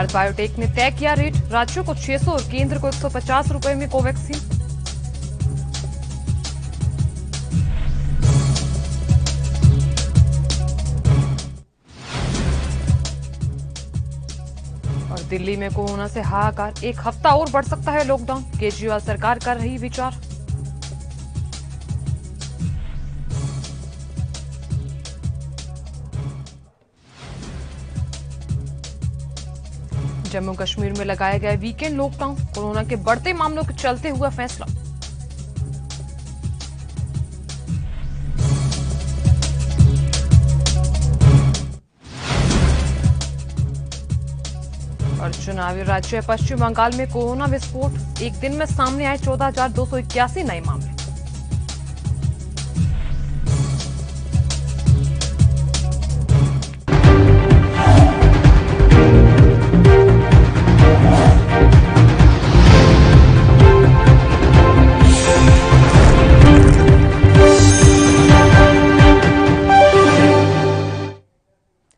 Bharat biotech ने तय किया रेट, राज्यों को 600 और केंद्र को 150 रुपए में कोवैक्सीन। और दिल्ली में कोरोना से हाहाकार, एक हफ्ता और बढ़ सकता है लॉकडाउन, केजरीवाल सरकार कर रही विचार। जम्मू कश्मीर में लगाया गया वीकेंड लॉकडाउन, कोरोना के बढ़ते मामलों के चलते हुआ फैसला। और चुनावी राज्य पश्चिम बंगाल में कोरोना विस्फोट, एक दिन में सामने आए 14,281 नए मामले।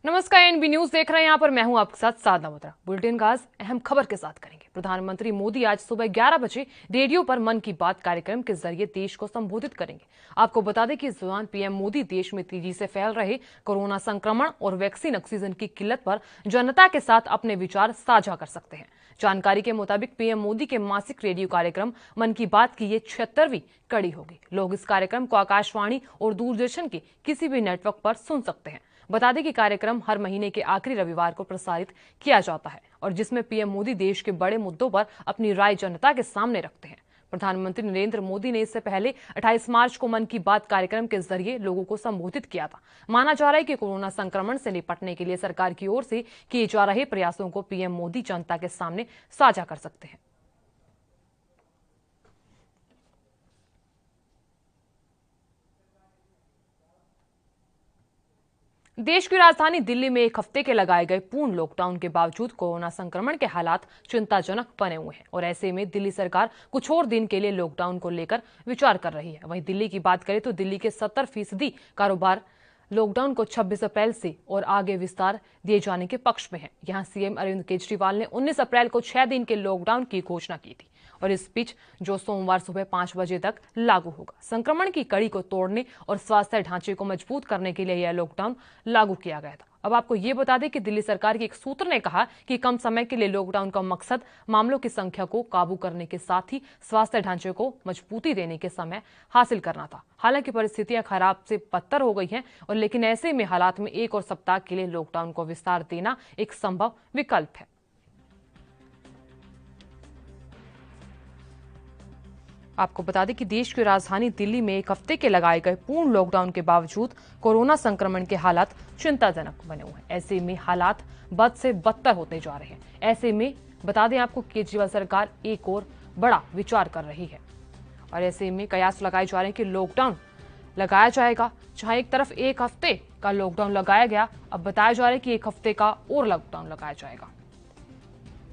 नमस्कार, एनबी न्यूज देख रहे हैं। यहाँ पर मैं हूं आपके साथ साधना बत्रा। बुलेटिन का आज अहम खबर के साथ करेंगे। प्रधानमंत्री मोदी आज सुबह 11 बजे रेडियो पर मन की बात कार्यक्रम के जरिए देश को संबोधित करेंगे। आपको बता दें कि इस दौरान पीएम मोदी देश में तेजी से फैल रहे कोरोना संक्रमण और वैक्सीन ऑक्सीजन की किल्लत पर जनता के साथ अपने विचार साझा कर सकते हैं। जानकारी के मुताबिक पीएम मोदी के मासिक रेडियो कार्यक्रम मन की बात की ये 76वीं कड़ी होगी। लोग इस कार्यक्रम को आकाशवाणी और दूरदर्शन के किसी भी नेटवर्क पर सुन सकते हैं। बता दें कि कार्यक्रम हर महीने के आखिरी रविवार को प्रसारित किया जाता है और जिसमें पीएम मोदी देश के बड़े मुद्दों पर अपनी राय जनता के सामने रखते हैं। प्रधानमंत्री नरेंद्र मोदी ने इससे पहले 28 मार्च को मन की बात कार्यक्रम के जरिए लोगों को संबोधित किया था। माना जा रहा है कि कोरोना संक्रमण से निपटने के लिए सरकार की ओर से किए जा रहे प्रयासों को पीएम मोदी जनता के सामने साझा कर सकते हैं। देश की राजधानी दिल्ली में एक हफ्ते के लगाए गए पूर्ण लॉकडाउन के बावजूद कोरोना संक्रमण के हालात चिंताजनक बने हुए हैं और ऐसे में दिल्ली सरकार कुछ और दिन के लिए लॉकडाउन को लेकर विचार कर रही है। वहीं दिल्ली की बात करें तो दिल्ली के 70% कारोबार लॉकडाउन को 26 अप्रैल से और आगे विस्तार दिए जाने के पक्ष में है। यहां सीएम अरविंद केजरीवाल ने 19 अप्रैल को 6 दिन के लॉकडाउन की घोषणा की थी और इस बीच जो सोमवार सुबह 5 बजे तक लागू होगा। संक्रमण की कड़ी को तोड़ने और स्वास्थ्य ढांचे को मजबूत करने के लिए यह लॉकडाउन लागू किया गया था। अब आपको ये बता दें कि दिल्ली सरकार के एक सूत्र ने कहा कि कम समय के लिए लॉकडाउन का मकसद मामलों की संख्या को काबू करने के साथ ही स्वास्थ्य ढांचे को मजबूती देने के समय हासिल करना था। हालांकि परिस्थितियां खराब से बदतर हो गई हैं और लेकिन ऐसे में हालात में एक और सप्ताह के लिए लॉकडाउन को विस्तार देना एक संभव विकल्प है। आपको बता दें कि देश की राजधानी दिल्ली में एक हफ्ते के लगाए गए पूर्ण लॉकडाउन के बावजूद कोरोना संक्रमण के हालात चिंताजनक बने हुए हैं। ऐसे में हालात बद से बदतर होते जा रहे हैं। ऐसे में बता दें आपको केजरीवाल सरकार एक और बड़ा विचार कर रही है और ऐसे में कयास लगाए जा रहे हैं कि लॉकडाउन लगाया जाएगा। जहां एक तरफ एक हफ्ते का लॉकडाउन लगाया गया, अब बताया जा रहा है कि एक हफ्ते का और लॉकडाउन लगाया जाएगा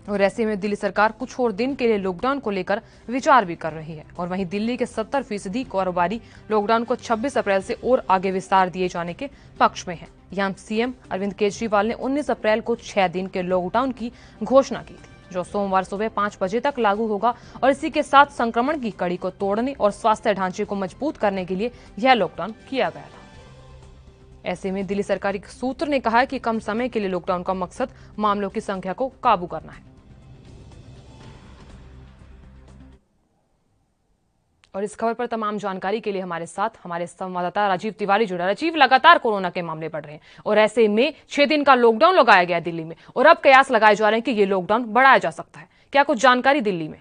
और ऐसे में दिल्ली सरकार कुछ और दिन के लिए लॉकडाउन को लेकर विचार भी कर रही है। और वहीं दिल्ली के 70% कारोबारी लॉकडाउन को 26 अप्रैल से और आगे विस्तार दिए जाने के पक्ष में है। यहां सीएम अरविंद केजरीवाल ने 19 अप्रैल को 6 दिन के लॉकडाउन की घोषणा की थी जो सोमवार सुबह 5 बजे तक लागू होगा और इसी के साथ संक्रमण की कड़ी को तोड़ने और स्वास्थ्य ढांचे को मजबूत करने के लिए यह लॉकडाउन किया गया था। ऐसे में दिल्ली सरकारी सूत्र ने कहा कि कम समय के लिए लॉकडाउन का मकसद मामलों की संख्या को काबू करना है। और इस खबर पर तमाम जानकारी के लिए हमारे साथ हमारे संवाददाता राजीव तिवारी जुड़ा। राजीव, लगातार कोरोना के मामले बढ़ रहे हैं और ऐसे में 6 दिन का लॉकडाउन लगाया गया दिल्ली में और अब कयास लगाए जा रहे हैं कि ये लॉकडाउन बढ़ाया जा सकता है। क्या कुछ जानकारी दिल्ली में?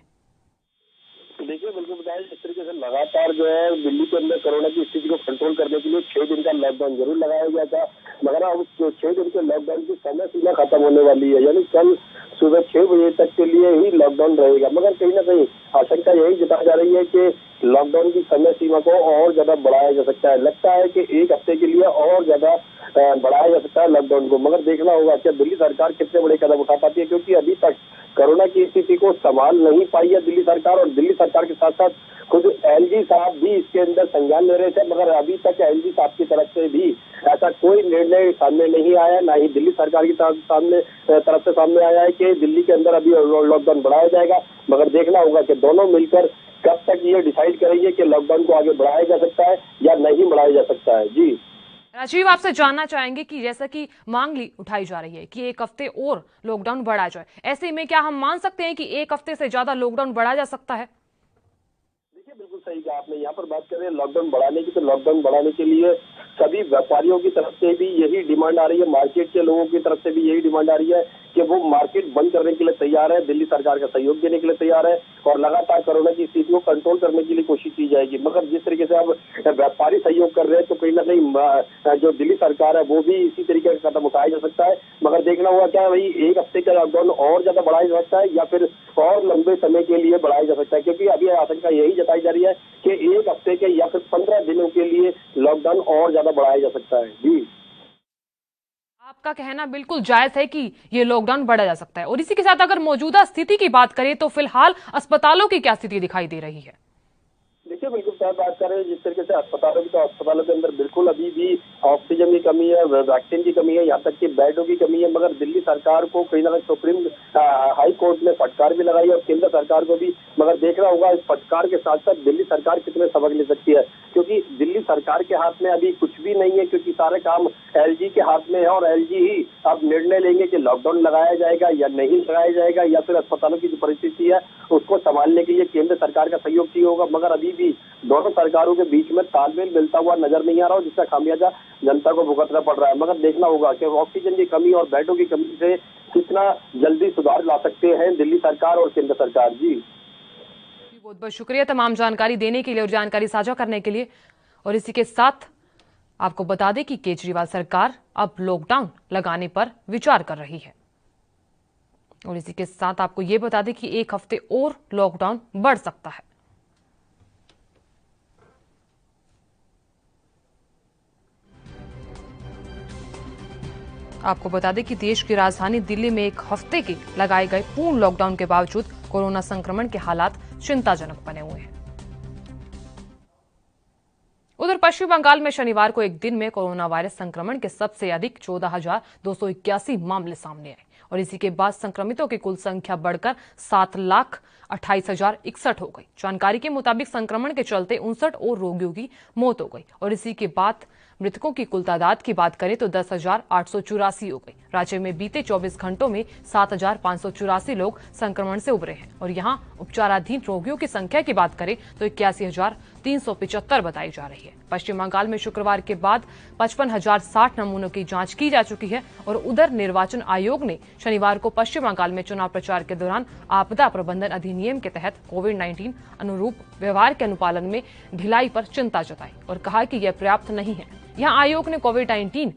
देखिए, बिल्कुल बताया, जिस तरीके से लगातार जो है दिल्ली के अंदर कोरोना की स्थिति को कंट्रोल करने के लिए 6 दिन का लॉकडाउन जरूर लगाया गया था, मगर अब 6 दिन के लॉकडाउन की समय सीमा खत्म होने वाली है, यानी कल सुबह 6 बजे तक के लिए ही लॉकडाउन रहेगा। मगर कहीं ना कहीं आशंका यही जताई जा रही है कि लॉकडाउन की समय सीमा को और ज्यादा बढ़ाया जा सकता है। लगता है कि एक हफ्ते के लिए और ज्यादा बढ़ाया जा सकता है लॉकडाउन को, मगर देखना होगा कि दिल्ली सरकार कितने बड़े कदम उठा पाती है, क्योंकि अभी तक कोरोना की स्थिति को संभाल नहीं पाई है दिल्ली सरकार। और दिल्ली सरकार के साथ साथ खुद एलजी साहब भी इसके अंदर संज्ञान ले रहे थे, मगर अभी तक एलजी साहब की तरफ से भी ऐसा कोई निर्णय सामने नहीं आया, ना ही दिल्ली सरकार की तरफ से सामने आया है कि दिल्ली के अंदर अभी लॉकडाउन बढ़ाया जाएगा। मगर देखना होगा कि दोनों मिलकर कब तक ये डिसाइड करेंगे कि लॉकडाउन को आगे बढ़ाया जा सकता है या नहीं बढ़ाया जा सकता है। जी राजीव, आपसे जानना चाहेंगे कि जैसा कि मांग उठाई जा रही है कि एक हफ्ते और लॉकडाउन बढ़ाया जाए, ऐसे में क्या हम मान सकते हैं कि एक हफ्ते से ज्यादा लॉकडाउन बढ़ाया जा सकता है? देखिए, बिल्कुल सही कहा आपने। यहाँ पर बात कर रहे हैं लॉकडाउन बढ़ाने की, तो लॉकडाउन बढ़ाने के लिए सभी व्यापारियों की तरफ से भी यही डिमांड आ रही है, मार्केट के लोगों की तरफ से भी यही डिमांड आ रही है कि वो मार्केट बंद करने के लिए तैयार है, दिल्ली सरकार का सहयोग देने के लिए तैयार है और लगातार कोरोना की स्थिति को कंट्रोल करने के लिए कोशिश की जाएगी। मगर जिस तरीके से अब व्यापारी सहयोग कर रहे हैं, तो कहीं ना कहीं जो दिल्ली सरकार है वो भी इसी तरीके का कदम उठाया जा सकता है। मगर देखना होगा क्या भाई, एक हफ्ते का लॉकडाउन और ज्यादा बढ़ाया जा सकता है या फिर और लंबे समय के लिए बढ़ाया जा सकता है, क्योंकि अभी आशंका यही जताई जा रही है कि एक हफ्ते के या फिर 15 दिनों के लिए लॉकडाउन और ज्यादा बढ़ाया जा सकता है। जी, आपका कहना बिल्कुल जायज है कि ये लॉकडाउन बढ़ा जा सकता है। और इसी के साथ अगर मौजूदा स्थिति की बात करें तो फिलहाल अस्पतालों की क्या स्थिति दिखाई दे रही है? देखिए, बिल्कुल सही बात कर रहे हैं। जिस तरीके से अस्पतालों की, तो अस्पतालों के अंदर बिल्कुल अभी भी ऑक्सीजन की कमी है, वैक्सीन की कमी है, यहाँ तक कि बेडों की कमी है। मगर दिल्ली सरकार को कहीं ना कहीं सुप्रीम हाई कोर्ट ने फटकार भी लगाई और केंद्र सरकार को भी। मगर देखना होगा इस फटकार के साथ साथ दिल्ली सरकार कितने सबक ले सकती है, क्योंकि दिल्ली सरकार के हाथ में अभी कुछ भी नहीं है, क्योंकि सारे काम एलजी के हाथ में है और एलजी ही अब निर्णय लेंगे कि लॉकडाउन लगाया जाएगा या नहीं लगाया जाएगा, या फिर अस्पतालों की जो परिस्थिति है उसको संभालने के लिए केंद्र सरकार का सहयोग चाहिए होगा। मगर अभी भी दोनों सरकारों के बीच में तालमेल मिलता हुआ नजर नहीं आ रहा, जिसका खामियाजा जनता को भुगतना पड़ रहा है। मगर देखना होगा कि ऑक्सीजन की कमी और बेडों की कमी से कितना जल्दी सुधार ला सकते हैं दिल्ली सरकार और केंद्र सरकार। जी, बहुत बहुत शुक्रिया तमाम जानकारी देने के लिए और जानकारी साझा करने के लिए। और इसी के साथ आपको बता दें कि केजरीवाल सरकार अब लॉकडाउन लगाने पर विचार कर रही है। और इसी के साथ आपको यह बता दें कि एक हफ्ते और लॉकडाउन बढ़ सकता है। आपको बता दें कि देश की राजधानी दिल्ली में एक हफ्ते के लगाए गए पूर्ण लॉकडाउन के बावजूद कोरोना संक्रमण के हालात चिंताजनक बने हुए हैं। उधर पश्चिम बंगाल में शनिवार को एक दिन में कोरोना वायरस संक्रमण के सबसे अधिक 14,281 मामले सामने आए और इसी के बाद संक्रमितों की कुल संख्या बढ़कर 7,28,061 हो गई। जानकारी के मुताबिक संक्रमण के चलते 59 और रोगियों की मौत हो गई और इसी के बाद मृतकों की कुल तादाद की बात करें तो 10,884 हो गई। राज्य में बीते 24 घंटों में 7,584 लोग संक्रमण से उबरे हैं और यहां उपचाराधीन रोगियों की संख्या की बात करें तो 81,375 बताई जा रही है। पश्चिम बंगाल में शुक्रवार के बाद 55,060 नमूनों की जांच की जा चुकी है और उधर निर्वाचन आयोग ने शनिवार को पश्चिम बंगाल में चुनाव प्रचार के दौरान आपदा प्रबंधन अधिनियम के तहत कोविड-19 अनुरूप व्यवहार के अनुपालन में ढिलाई पर चिंता जताई और कहा कि यह पर्याप्त नहीं है। यहां आयोग ने कोविड-19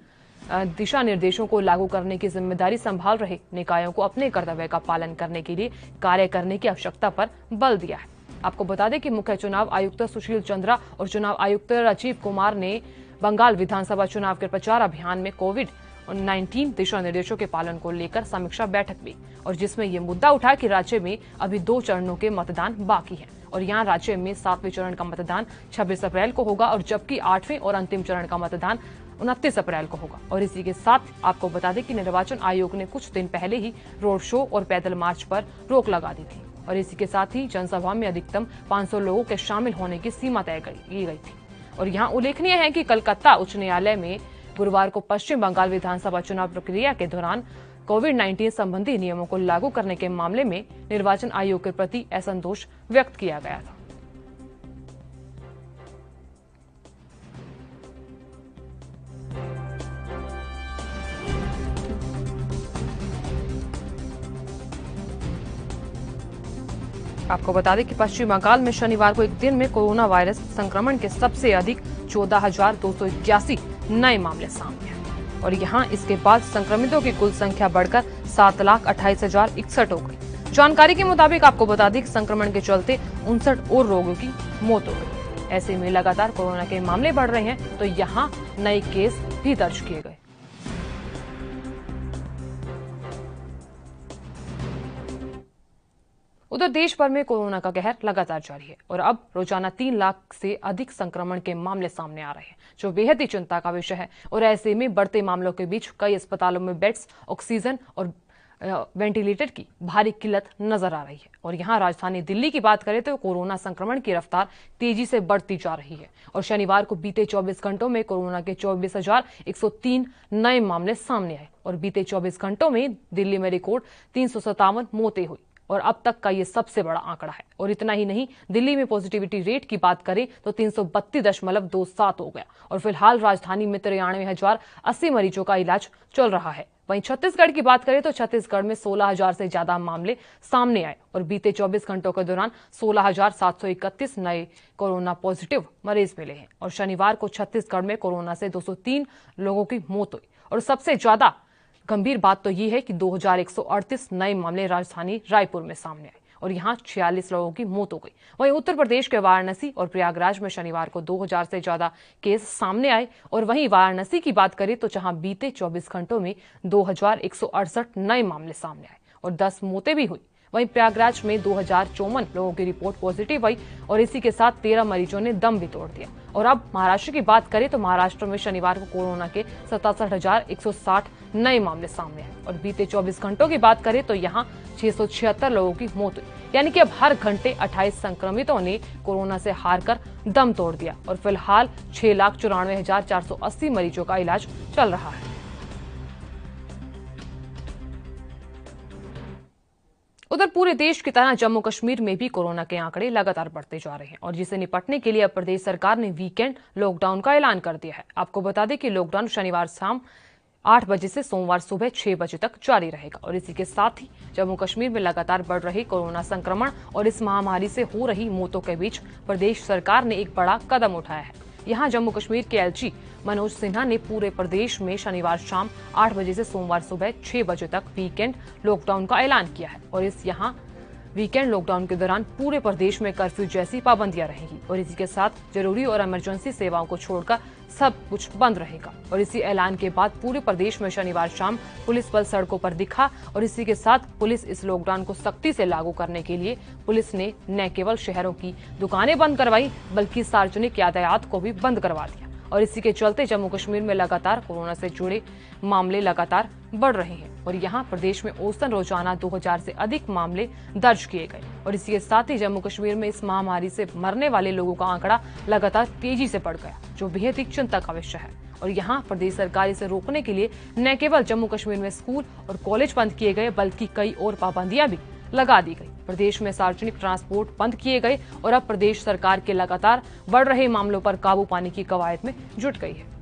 दिशा निर्देशों को लागू करने की जिम्मेदारी संभाल रहे निकायों को अपने कर्तव्य का पालन करने के लिए कार्य करने की आवश्यकता पर बल दिया है। आपको बता दें कि मुख्य चुनाव आयुक्त सुशील चंद्रा और चुनाव आयुक्त राजीव कुमार ने बंगाल विधानसभा चुनाव के प्रचार अभियान में कोविड-19 दिशा निर्देशों के पालन को लेकर समीक्षा बैठक भी, और जिसमें यह मुद्दा उठा कि राज्य में अभी 2 चरणों के मतदान बाकी है और यहाँ राज्य में 7वें चरण का मतदान 26 अप्रैल को होगा और जबकि 8वें और अंतिम चरण का मतदान 29 अप्रैल को होगा। और इसी के साथ आपको बता दें कि निर्वाचन आयोग ने कुछ दिन पहले ही रोड शो और पैदल मार्च पर रोक लगा दी थी और इसी के साथ ही जनसभा में अधिकतम 500 लोगों के शामिल होने की सीमा तय की गई थी। और यहाँ उल्लेखनीय है कि कलकत्ता उच्च न्यायालय में गुरुवार को पश्चिम बंगाल विधानसभा चुनाव प्रक्रिया के दौरान कोविड-19 संबंधी नियमों को लागू करने के मामले में निर्वाचन आयोग के प्रति असंतोष व्यक्त किया गया था। आपको बता दें कि पश्चिम बंगाल में शनिवार को एक दिन में कोरोना वायरस संक्रमण के सबसे अधिक 14,281 नए मामले सामने आए और यहां इसके बाद संक्रमितों की कुल संख्या बढ़कर 7,28,061 हो गई। जानकारी के मुताबिक आपको बता दें कि संक्रमण के चलते 59 और रोगियों की मौत हो गई। ऐसे में लगातार कोरोना के मामले बढ़ रहे हैं तो यहाँ नए केस भी दर्ज किए गए। उधर देश भर में कोरोना का कहर लगातार जारी है और अब रोजाना 3 लाख से अधिक संक्रमण के मामले सामने आ रहे हैं, जो बेहद ही चिंता का विषय है। और ऐसे में बढ़ते मामलों के बीच कई अस्पतालों में बेड्स, ऑक्सीजन और वेंटिलेटर की भारी किल्लत नजर आ रही है। और यहाँ राजधानी दिल्ली की बात करें तो कोरोना संक्रमण की रफ्तार तेजी से बढ़ती जा रही है और शनिवार को बीते 24 घंटों में कोरोना के 24,103 नए मामले सामने आए और बीते 24 घंटों में दिल्ली में रिकॉर्ड 357 मौतें हुई और अब तक का ये सबसे बड़ा आंकड़ा है। और इतना ही नहीं, दिल्ली में पॉजिटिविटी रेट की बात करें तो 332.27 हो गया और फिलहाल राजधानी में 93,080 मरीजों का इलाज चल रहा है। वहीं छत्तीसगढ़ की बात करें तो छत्तीसगढ़ में 16,000 से ज्यादा मामले सामने आए और बीते 24 घंटों के दौरान 16,731 नए कोरोना पॉजिटिव मरीज मिले हैं और शनिवार को छत्तीसगढ़ में कोरोना से 203 लोगों की मौत हुई। और सबसे ज्यादा गंभीर बात तो ये है कि 2,138 नए मामले राजधानी रायपुर में सामने आए और यहाँ 46 लोगों की मौत हो गई। वहीं उत्तर प्रदेश के वाराणसी और प्रयागराज में शनिवार को 2,000 से ज्यादा केस सामने आए और वहीं वाराणसी की बात करें तो जहां बीते 24 घंटों में 2,168 नए मामले सामने आए और 10 मौतें भी हुई। वहीं प्रयागराज में 2,054 लोगों की रिपोर्ट पॉजिटिव आई और इसी के साथ 13 मरीजों ने दम भी तोड़ दिया। और अब महाराष्ट्र की बात करें तो महाराष्ट्र में शनिवार को कोरोना के 67,160 नए मामले सामने आए और बीते 24 घंटों की बात करें तो यहाँ 676 लोगों की मौत हुई। यानी कि अब हर घंटे 28 संक्रमितों ने कोरोना से हारकर दम तोड़ दिया और फिलहाल 6,94,480 मरीजों का इलाज चल रहा है। उधर पूरे देश की तरह जम्मू कश्मीर में भी कोरोना के आंकड़े लगातार बढ़ते जा रहे हैं और जिसे निपटने के लिए अब प्रदेश सरकार ने वीकेंड लॉकडाउन का ऐलान कर दिया है। आपको बता दें कि लॉकडाउन शनिवार शाम 8 बजे से सोमवार सुबह 6 बजे तक जारी रहेगा और इसी के साथ ही जम्मू कश्मीर में लगातार बढ़ रहे कोरोना संक्रमण और इस महामारी से हो रही मौतों के बीच प्रदेश सरकार ने एक बड़ा कदम उठाया है। यहाँ जम्मू कश्मीर के एलजी मनोज सिन्हा ने पूरे प्रदेश में शनिवार शाम 8 बजे से सोमवार सुबह 6 बजे तक वीकेंड लॉकडाउन का ऐलान किया है और इस यहाँ वीकेंड लॉकडाउन के दौरान पूरे प्रदेश में कर्फ्यू जैसी पाबंदियां रहेंगी और इसी के साथ जरूरी और इमरजेंसी सेवाओं को छोड़कर सब कुछ बंद रहेगा। और इसी ऐलान के बाद पूरे प्रदेश में शनिवार शाम पुलिस बल सड़कों पर दिखा और इसी के साथ पुलिस इस लॉकडाउन को सख्ती से लागू करने के लिए पुलिस ने न केवल शहरों की दुकानें बंद करवाई बल्कि सार्वजनिक यातायात को भी बंद करवा दिया। और इसी के चलते जम्मू कश्मीर में लगातार कोरोना से जुड़े मामले लगातार बढ़ रहे हैं और यहाँ प्रदेश में औसतन रोजाना 2,000 से अधिक मामले दर्ज किए गए और इसी के साथ ही जम्मू कश्मीर में इस महामारी से मरने वाले लोगों का आंकड़ा लगातार तेजी से बढ़ गया, जो बेहद ही चिंता का विषय है। और यहाँ प्रदेश सरकार इसे रोकने के लिए न केवल जम्मू कश्मीर में स्कूल और कॉलेज बंद किए गए बल्कि कई और पाबंदियां भी लगा दी गई। प्रदेश में सार्वजनिक ट्रांसपोर्ट बंद किए गए और अब प्रदेश सरकार के लगातार बढ़ रहे मामलों पर काबू पाने की कवायद में जुट गई है।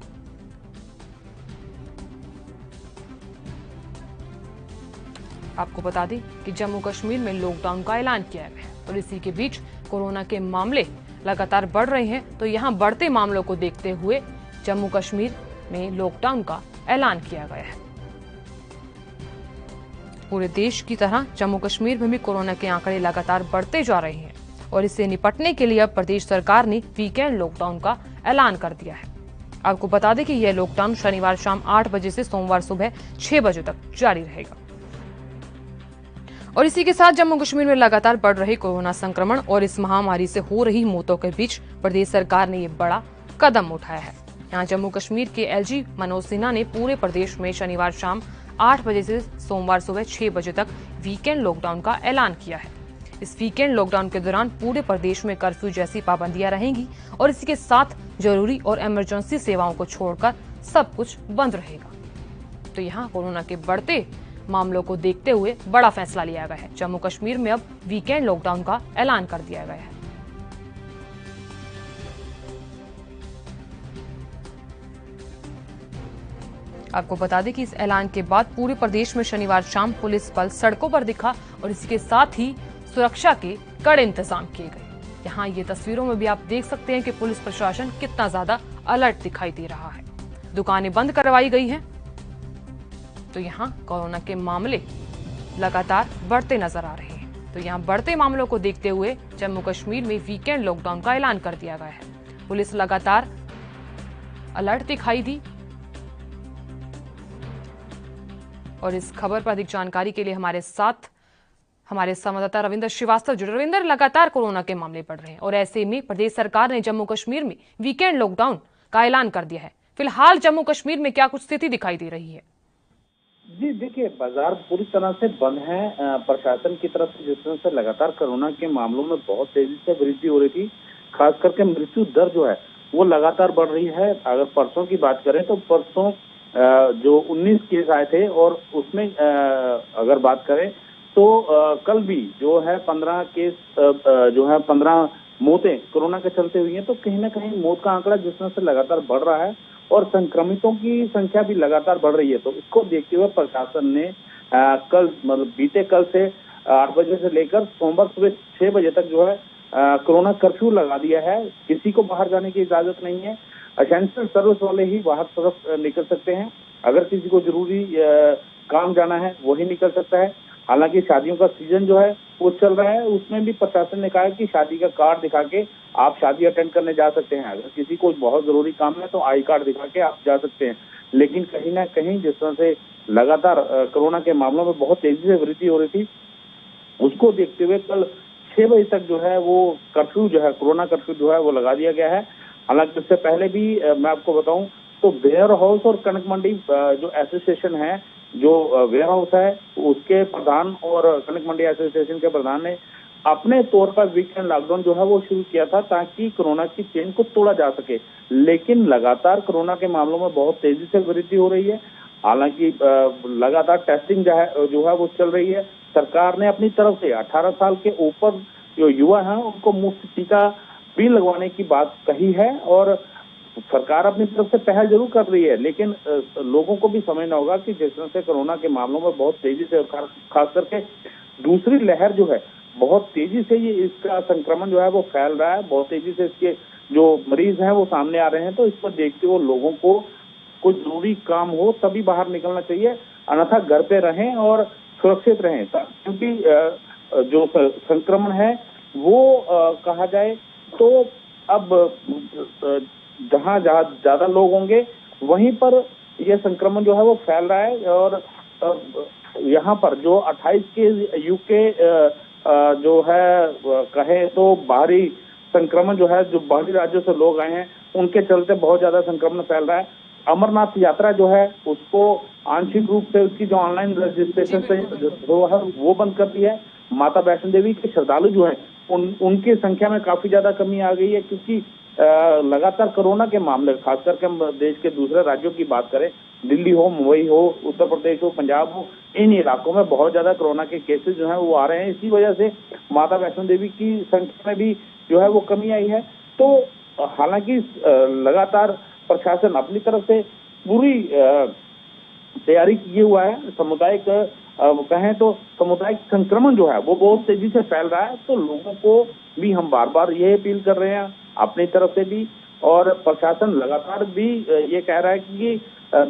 आपको बता दें कि जम्मू कश्मीर में लॉकडाउन का ऐलान किया गया है और इसी के बीच कोरोना के मामले लगातार बढ़ रहे हैं तो यहाँ बढ़ते मामलों को देखते हुए जम्मू कश्मीर में लॉकडाउन का ऐलान किया गया है। पूरे देश की तरह जम्मू कश्मीर में भी कोरोना के आंकड़े लगातार बढ़ते जा रहे हैं और इससे निपटने के लिए अब प्रदेश सरकार ने वीकेंड लॉकडाउन का ऐलान कर दिया है। आपको बता दें कि यह लॉकडाउन शनिवार शाम 8 बजे से सोमवार सुबह 6 बजे तक जारी रहेगा। और इसी के साथ जम्मू कश्मीर में लगातार बढ़ रहे कोरोना संक्रमण और इस महामारी से हो रही मौतों के बीच प्रदेश सरकार ने ये बड़ा कदम उठाया है। यहाँ जम्मू कश्मीर के एलजी मनोज सिन्हा ने पूरे प्रदेश में शनिवार शाम 8 बजे से सोमवार सुबह 6 बजे तक वीकेंड लॉकडाउन का ऐलान किया है। इस वीकेंड लॉकडाउन के दौरान पूरे प्रदेश में कर्फ्यू जैसी पाबंदियां रहेंगी और इसी के साथ जरूरी और इमरजेंसी सेवाओं को छोड़कर सब कुछ बंद रहेगा। तो यहाँ कोरोना के बढ़ते मामलों को देखते हुए बड़ा फैसला लिया गया है। जम्मू कश्मीर में अब वीकेंड लॉकडाउन का ऐलान कर दिया गया है। आपको बता दें कि इस ऐलान के बाद पूरे प्रदेश में शनिवार शाम पुलिस बल सड़कों पर दिखा और इसके साथ ही सुरक्षा के कड़े इंतजाम किए गए। यहाँ ये तस्वीरों में भी आप देख सकते हैं कि पुलिस प्रशासन कितना ज्यादा अलर्ट दिखाई दे रहा है। दुकानें बंद करवाई गई हैं तो यहाँ कोरोना के मामले लगातार बढ़ते नजर आ रहे हैं। तो यहाँ बढ़ते मामलों को देखते हुए जम्मू कश्मीर में वीकेंड लॉकडाउन का ऐलान कर दिया गया है। पुलिस लगातार अलर्ट दिखाई दी और इस खबर पर अधिक जानकारी के लिए हमारे साथ हमारे संवाददाता रविंद्र श्रीवास्तव जुड़े। रविंद्र, लगातार कोरोना के मामले बढ़ रहे हैं और ऐसे में प्रदेश सरकार ने जम्मू कश्मीर में वीकेंड लॉकडाउन का ऐलान कर दिया है। फिलहाल जम्मू कश्मीर में क्या कुछ स्थिति दिखाई दे रही है? जी देखिए, बाजार पूरी तरह से बंद है। प्रशासन की तरफ से जिस तरह से लगातार कोरोना के मामलों में बहुत तेजी से वृद्धि हो रही थी, खास करके मृत्यु दर जो है वो लगातार बढ़ रही है। अगर परसों की बात करें तो परसों जो 19 केस आए थे और उसमें अगर बात करें तो कल भी जो है 15 केस जो है 15 मौतें कोरोना के चलते हुई हैं। तो कहीं ना कहीं मौत का आंकड़ा जिस तरह से लगातार बढ़ रहा है और संक्रमितों की संख्या भी लगातार बढ़ रही है, तो इसको देखते हुए प्रशासन ने कल मतलब बीते कल से 8 बजे से लेकर सोमवार सुबह 6 बजे तक जो है कोरोना कर्फ्यू लगा दिया है। किसी को बाहर जाने की इजाजत नहीं है। एसेंशियल सर्विस वाले ही बाहर तरफ निकल सकते हैं। अगर किसी को जरूरी काम जाना है वही निकल सकता है। हालांकि शादियों का सीजन जो है वो चल रहा है, उसमें भी प्रशासन ने कहा है कि शादी का कार्ड दिखा के आप शादी अटेंड करने जा सकते हैं। अगर किसी को बहुत जरूरी काम है तो आई कार्ड दिखा के आप जा सकते हैं। लेकिन कहीं ना कहीं जिस तरह से लगातार कोरोना के मामलों में बहुत तेजी से वृद्धि हो रही थी, उसको देखते हुए कल 6 बजे तक जो है वो कर्फ्यू जो है कोरोना कर्फ्यू जो है वो लगा दिया गया है। हालांकि उससे पहले भी मैं आपको बताऊं तो वेयर हाउस और कनक मंडी जो एसोसिएशन है, जो वेयर हाउस है उसके प्रधान और कनक मंडी एसोसिएशन के प्रधान ने अपने तौर पर वीकेंड लॉकडाउन जो है वो शुरू किया था ताकि कोरोना की चेन को तोड़ा जा सके। लेकिन लगातार कोरोना के मामलों में बहुत तेजी से वृद्धि हो रही है। हालांकि लगातार टेस्टिंग जो है वो चल रही है। सरकार ने अपनी तरफ से 18 साल के ऊपर जो युवा हैं उनको मुफ्त टीका भी लगवाने की बात कही है और सरकार अपनी तरफ से पहल जरूर कर रही है। लेकिन लोगों को भी समझना होगा कि जिस तरह से कोरोना के मामलों में बहुत तेजी से खास करके दूसरी लहर जो है बहुत तेजी से ये इसका संक्रमण जो है वो फैल रहा है। बहुत तेजी से इसके जो मरीज हैं वो सामने आ रहे हैं। तो इसको देखते हुए लोगों को कोई जरूरी काम हो तभी बाहर निकलना चाहिए, अन्यथा घर पे रहें और सुरक्षित रहें। क्योंकि जो संक्रमण है वो कहा जाए तो अब जहां ज्यादा लोग होंगे वहीं पर यह संक्रमण जो है वो फैल रहा है। और यहाँ पर जो 28 के यूके जो है कहे तो बाहरी संक्रमण जो है, जो बाहरी राज्यों से लोग आए हैं उनके चलते बहुत ज्यादा संक्रमण फैल रहा है। अमरनाथ यात्रा जो है उसको आंशिक रूप से उसकी जो ऑनलाइन रजिस्ट्रेशन से जो है वो बंद कर दी है। माता वैष्णो देवी के श्रद्धालु जो है उनकी संख्या में काफी ज्यादा कमी आ गई है, क्योंकि लगातार कोरोना के मामले खास करके हम देश के दूसरे राज्यों की बात करें, दिल्ली हो, मुंबई हो, उत्तर प्रदेश हो, पंजाब हो, इन इलाकों में बहुत ज्यादा कोरोना के केसेस जो है वो आ रहे हैं। इसी वजह से माता वैष्णो देवी की संख्या में भी जो है वो कमी आई है। तो हालांकि लगातार प्रशासन अपनी तरफ से पूरी तैयारी किए हुआ है। सामुदायिक कहें तो सामुदायिक संक्रमण जो है वो बहुत तेजी से फैल रहा है। तो लोगों को भी हम बार बार ये अपील कर रहे हैं अपनी तरफ से भी, और प्रशासन लगातार भी ये कह रहा है कि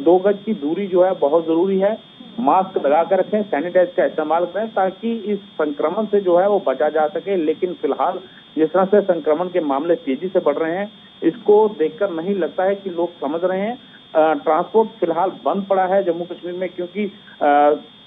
2 गज की दूरी जो है बहुत जरूरी है। मास्क लगा कर रखें, सैनिटाइज का इस्तेमाल करें ताकि इस संक्रमण से जो है वो बचा जा सके। लेकिन फिलहाल जिस तरह से संक्रमण के मामले तेजी से बढ़ रहे हैं, इसको देखकर नहीं लगता है कि लोग समझ रहे हैं। ट्रांसपोर्ट फिलहाल बंद पड़ा है जम्मू कश्मीर में, क्योंकि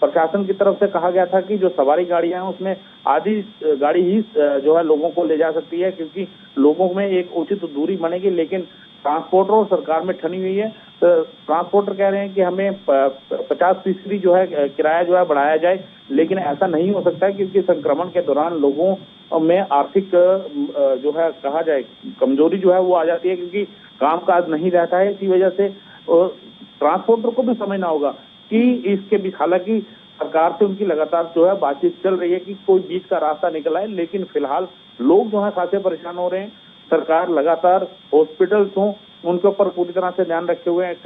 प्रशासन की तरफ से कहा गया था कि जो सवारी गाड़ियां हैं उसमें आधी गाड़ी ही जो है लोगों को ले जा सकती है, क्योंकि लोगों में एक उचित दूरी बनेगी। लेकिन ट्रांसपोर्टर और सरकार में ठनी हुई है। तो ट्रांसपोर्टर कह रहे हैं कि हमें 50% जो है किराया जो है बढ़ाया जाए, लेकिन ऐसा नहीं हो सकता है क्योंकि संक्रमण के दौरान लोगों में आर्थिक जो है कहा जाए कमजोरी जो है वो आ जाती है, क्योंकि कामकाज नहीं रहता है। इसी वजह से ट्रांसपोर्टर को भी समझना होगा कि इसके बीच, हालांकि सरकार से उनकी लगातार जो है बातचीत चल रही है कि कोई बीच का रास्ता निकल आए, लेकिन फिलहाल लोग जो है खासे परेशान हो रहे हैं। सरकार लगातार हॉस्पिटल्स हों उनके ऊपर पूरी तरह से ध्यान रखे हुए हैं।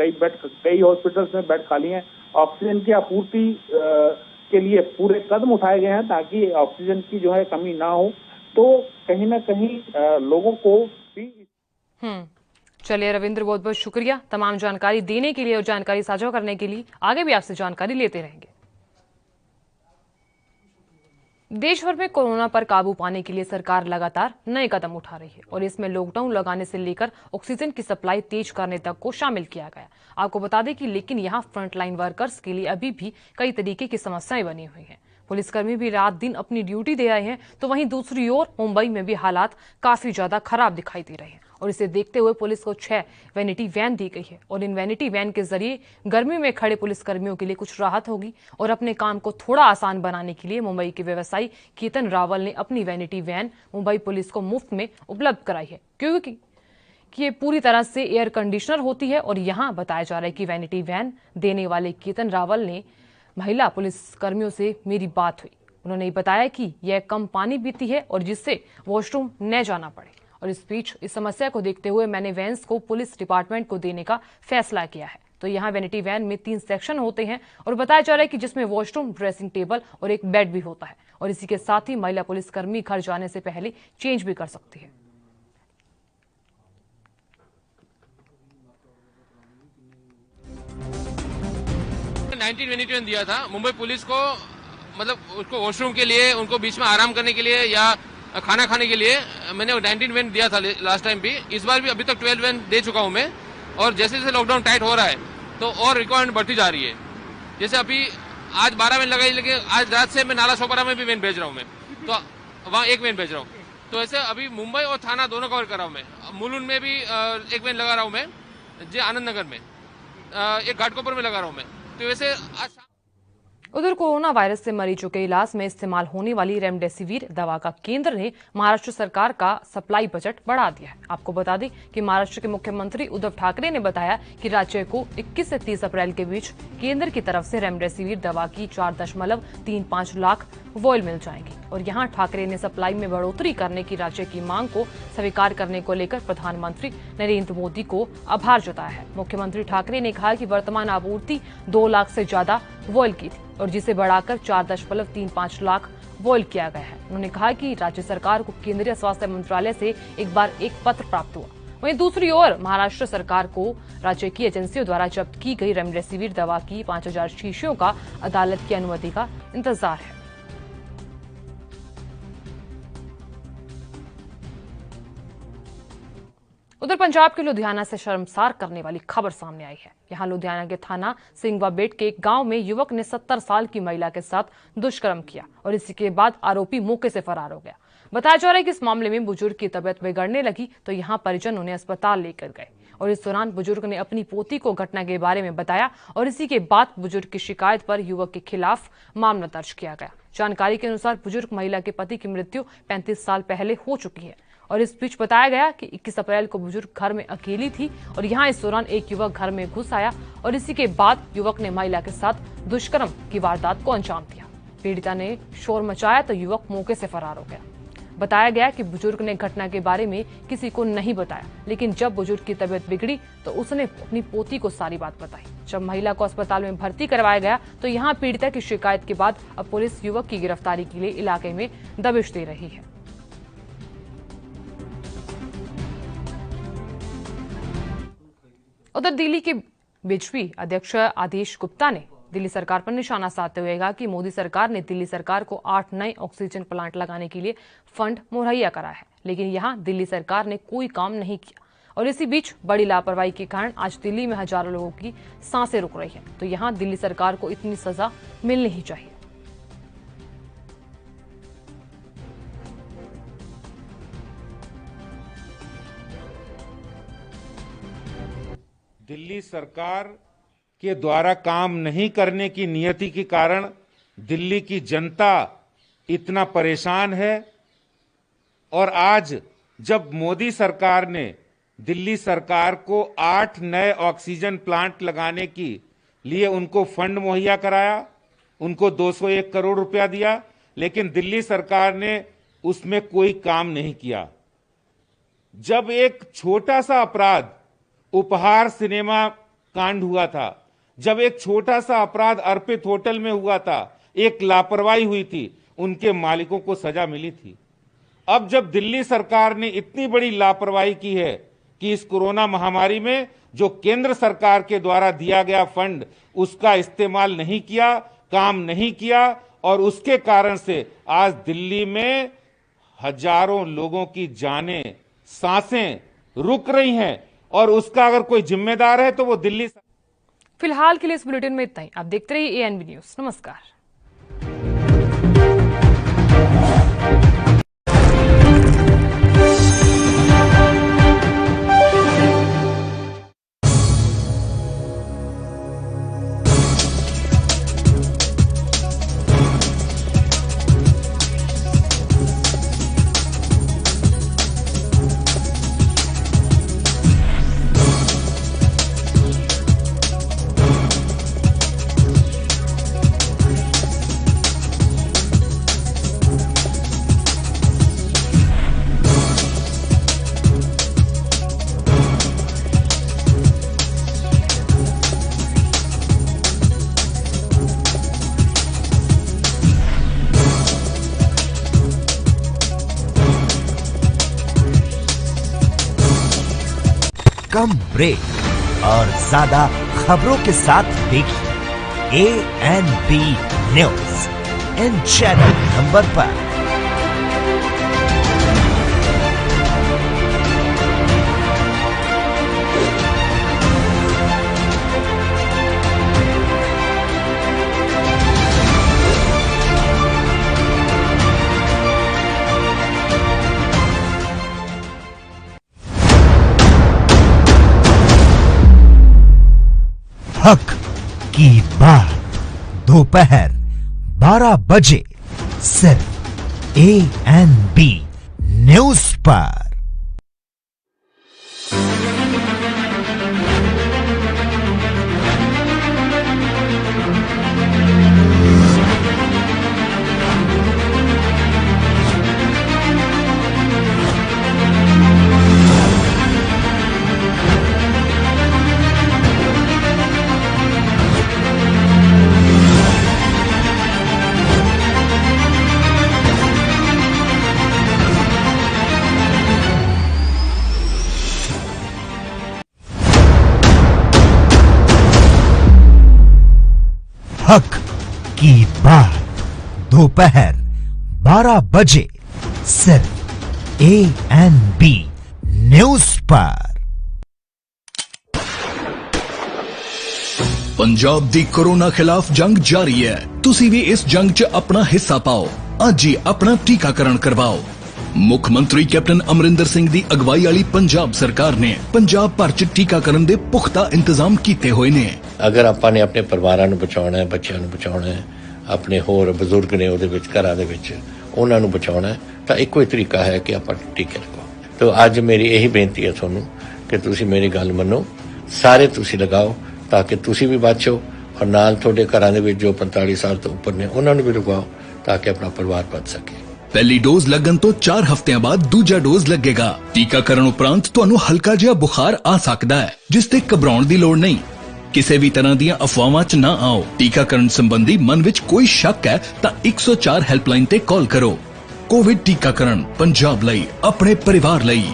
कई हॉस्पिटल्स में बेड खाली हैं। ऑक्सीजन की आपूर्ति के लिए पूरे कदम उठाए गए हैं ताकि ऑक्सीजन की जो है कमी ना हो। तो कहीं ना कहीं लोगों को भी चलिए रविंद्र, बहुत बहुत शुक्रिया तमाम जानकारी देने के लिए और जानकारी साझा करने के लिए। आगे भी आपसे जानकारी लेते रहेंगे। देश भर में कोरोना पर काबू पाने के लिए सरकार लगातार नए कदम उठा रही है और इसमें लॉकडाउन लगाने से लेकर ऑक्सीजन की सप्लाई तेज करने तक को शामिल किया गया। आपको बता दें कि लेकिन यहाँ फ्रंटलाइन वर्कर्स के लिए अभी भी कई तरीके की समस्याएं बनी हुई हैं। पुलिसकर्मी भी रात दिन अपनी ड्यूटी दे रहे हैं, तो वहीं दूसरी ओर मुंबई में भी हालात काफी ज्यादा खराब दिखाई दे रहे हैं और इसे देखते हुए पुलिस को 6 वैनिटी वैन दी गई है और इन वैनिटी वैन के जरिए गर्मी में खड़े पुलिसकर्मियों के लिए कुछ राहत होगी और अपने काम को थोड़ा आसान बनाने के लिए मुंबई के व्यवसायी केतन रावल ने अपनी वैनिटी वैन मुंबई पुलिस को मुफ्त में उपलब्ध कराई है, क्योंकि ये पूरी तरह से एयर कंडीशनर होती है। और यहाँ बताया जा रहा है कि वैनिटी वैन देने वाले केतन रावल ने महिला पुलिस कर्मियों से मेरी बात हुई, उन्होंने बताया कि यह कम पानी पीती है और जिससे वॉशरूम न जाना पड़े। और इस बीच इस समस्या को देखते हुए मैंने वैन्स को पुलिस डिपार्टमेंट को देने का फैसला किया है। तो यहाँ वैनिटी वैन में 3 सेक्शन होते हैं और बताया जा रहा है कि जिसमें वॉशरूम, ड्रेसिंग टेबल और एक बेड भी होता है और इसी के साथ ही महिला पुलिसकर्मी घर जाने से पहले चेंज भी कर सकती है। दिया था मुंबई पुलिस को, मतलब उसको वॉशरूम के लिए, उनको बीच में आराम करने के लिए या खाना खाने के लिए मैंने 19 वैन दिया था लास्ट टाइम भी। इस बार भी अभी तक 12 वैन दे चुका हूं मैं और जैसे जैसे लॉकडाउन टाइट हो रहा है तो और रिक्वायरमेंट बढ़ती जा रही है। जैसे अभी आज 12 वैन लगाई, लेकिन आज रात से मैं नाला सोपारा में भी वैन भेज रहा हूँ मैं, तो वहाँ 1 वैन भेज रहा हूँ। तो ऐसे अभी मुंबई और थाना दोनों कवर कर रहा हूँ मैं। मुलुंड में भी 1 वैन लगा रहा हूँ मैं, जे आनंद नगर में, एक घाटकोपर में लगा रहा हूँ मैं। तो वैसे उधर कोरोना वायरस से मरीजों के इलाज में इस्तेमाल होने वाली रेमडेसिविर दवा का केंद्र ने महाराष्ट्र सरकार का सप्लाई बजट बढ़ा दिया है। आपको बता दें कि महाराष्ट्र के मुख्यमंत्री उद्धव ठाकरे ने बताया कि राज्य को 21 से 30 अप्रैल के बीच केंद्र की तरफ से रेमडेसिविर दवा की 4.35 लाख वॉयल मिल जाएंगी और यहां ठाकरे ने सप्लाई में बढ़ोतरी करने की राज्य की मांग को स्वीकार करने को लेकर प्रधानमंत्री नरेंद्र मोदी को आभार जताया है। मुख्यमंत्री ठाकरे ने कहा कि वर्तमान आपूर्ति 2 लाख से ज्यादा वॉयल की थी और जिसे बढ़ाकर 4.35 लाख वॉयल किया गया है। उन्होंने कहा कि राज्य सरकार को केंद्रीय स्वास्थ्य मंत्रालय से एक पत्र प्राप्त हुआ। वहीं दूसरी ओर महाराष्ट्र सरकार को राज्य की एजेंसियों द्वारा जब्त की गई रेमडेसिविर दवा की 5000 शीशियों का अदालत की अनुमति का इंतजार है। उधर पंजाब के लुधियाना से शर्मसार करने वाली खबर सामने आई है। यहां लुधियाना के थाना सिंगवा बेट के एक गांव में युवक ने 70 साल की महिला के साथ दुष्कर्म किया और इसी के बाद आरोपी मौके से फरार हो गया। बताया जा रहा है कि इस मामले में बुजुर्ग की तबीयत बिगड़ने लगी तो यहां परिजन उन्हें अस्पताल लेकर गए और इस दौरान बुजुर्ग ने अपनी पोती को घटना के बारे में बताया और इसी के बाद बुजुर्ग की शिकायत पर युवक के खिलाफ मामला दर्ज किया गया। जानकारी के अनुसार बुजुर्ग महिला के पति की मृत्यु 35 साल पहले हो चुकी है और इस बीच बताया गया कि 21 अप्रैल को बुजुर्ग घर में अकेली थी और यहां इस दौरान एक युवक घर में घुस आया और इसी के बाद युवक ने महिला के साथ दुष्कर्म की वारदात को अंजाम दिया। पीड़िता ने शोर मचाया तो युवक मौके से फरार हो गया। बताया गया कि बुजुर्ग ने घटना के बारे में किसी को नहीं बताया, लेकिन जब बुजुर्ग की तबीयत बिगड़ी तो उसने अपनी पोती को सारी बात बताई। जब महिला को अस्पताल में भर्ती करवाया गया तो यहाँ पीड़िता की शिकायत के बाद अब पुलिस युवक की गिरफ्तारी के लिए इलाके में दबिश दे रही है। उधर दिल्ली के बीजेपी अध्यक्ष आदेश गुप्ता ने दिल्ली सरकार पर निशाना साधते हुए कहा कि मोदी सरकार ने दिल्ली सरकार को 8 नए ऑक्सीजन प्लांट लगाने के लिए फंड मुहैया करा है, लेकिन यहां दिल्ली सरकार ने कोई काम नहीं किया और इसी बीच बड़ी लापरवाही के कारण आज दिल्ली में हजारों लोगों की सांसें रुक रही हैं। तो यहां दिल्ली सरकार को इतनी सजा मिलनी ही चाहिए। दिल्ली सरकार के द्वारा काम नहीं करने की नियति के कारण दिल्ली की जनता इतना परेशान है और आज जब मोदी सरकार ने दिल्ली सरकार को 8 नए ऑक्सीजन प्लांट लगाने की लिए उनको फंड मुहैया कराया, उनको 201 करोड़ रुपया दिया, लेकिन दिल्ली सरकार ने उसमें कोई काम नहीं किया। जब एक छोटा सा अपराध उपहार सिनेमा कांड हुआ था, जब एक छोटा सा अपराध अर्पित होटल में हुआ था, एक लापरवाही हुई थी, उनके मालिकों को सजा मिली थी। अब जब दिल्ली सरकार ने इतनी बड़ी लापरवाही की है कि इस कोरोना महामारी में जो केंद्र सरकार के द्वारा दिया गया फंड उसका इस्तेमाल नहीं किया, काम नहीं किया और उसके कारण से आज दिल्ली में हजारों लोगों की जानें, सांसें रुक रही हैं और उसका अगर कोई जिम्मेदार है तो वो दिल्ली। फिलहाल के लिए इस बुलेटिन में इतना ही। आप देखते रहिए ANB न्यूज। नमस्कार। कम ब्रेक और ज्यादा खबरों के साथ देखिए ANB news in channel number पर। हक की बात दोपहर 12 बजे सिर्फ ANB न्यूज पर। हक की बात दोपहर 12 बजे सिर्फ ANB न्यूज पर। पंजाब दी कोरोना खिलाफ जंग जारी है। तुसी भी इस जंग च अपना हिस्सा पाओ। अज ही अपना टीकाकरण करवाओ। मुख मंत्री कैप्टन अमरिंदर सिंह दी अगवाई वाली पंजाब सरकार ने पंजाब भर च टीकाकरण दे पुख्ता इंतजाम कीते हुए ने। अगर ਆਪਾਂ ਨੇ ਆਪਣੇ ਪਰਿਵਾਰਾਂ ਨੂੰ ਬਚਾਉਣਾ ਹੈ, ਬੱਚਿਆਂ ਨੂੰ ਬਚਾਉਣਾ ਹੈ, ਆਪਣੇ ਹੋਰ ਬਜ਼ੁਰਗ ਨੇ ਉਹਦੇ ਵਿੱਚ ਘਰਾਂ ਦੇ ਵਿੱਚ ਉਹਨਾਂ ਨੂੰ ਬਚਾਉਣਾ ਹੈ ਤਾਂ ਇੱਕੋ ਹੀ ਤਰੀਕਾ ਹੈ ਕਿ ਆਪਾਂ ਟੀਕੇ ਲਗਾਓ। ਤਾਂ ਅੱਜ ਮੇਰੀ ਇਹੀ ਬੇਨਤੀ ਹੈ ਤੁਹਾਨੂੰ ਕਿ ਤੁਸੀਂ ਮੇਰੀ ਗੱਲ ਮੰਨੋ, ਸਾਰੇ ਤੁਸੀਂ ਲਗਾਓ ਤਾਂ ਕਿ ਤੁਸੀਂ ਵੀ ਬਚੋ ਔਰ ਨਾਲ ਤੁਹਾਡੇ ਘਰਾਂ ਦੇ ਵਿੱਚ ਜੋ 45 ਸਾਲ ਤੋਂ ਉੱਪਰ ਨੇ ਉਹਨਾਂ ਨੂੰ ਵੀ ਲਗਾਓ ਤਾਂ ਕਿ ਆਪਣਾ ਪਰਿਵਾਰ ਬਚ ਸਕੇ। पहली डोज लगन तो 4 हफ्तियां बाद दूजा डोज लगेगा। टीकाकरण उपरांत तुहानू हल्का जिहा बुखार आ सकदा है, जिस ते घबराउण दी लोड़ नहीं। किसी भी तरह दी अफवाहां च ना आओ। टीकाकरण संबंधी मन विच कोई शक है तां 104 हेल्पलाइन ते कॉल करो। कोविड टीकाकरण पंजाब लई, अपने परिवार लई।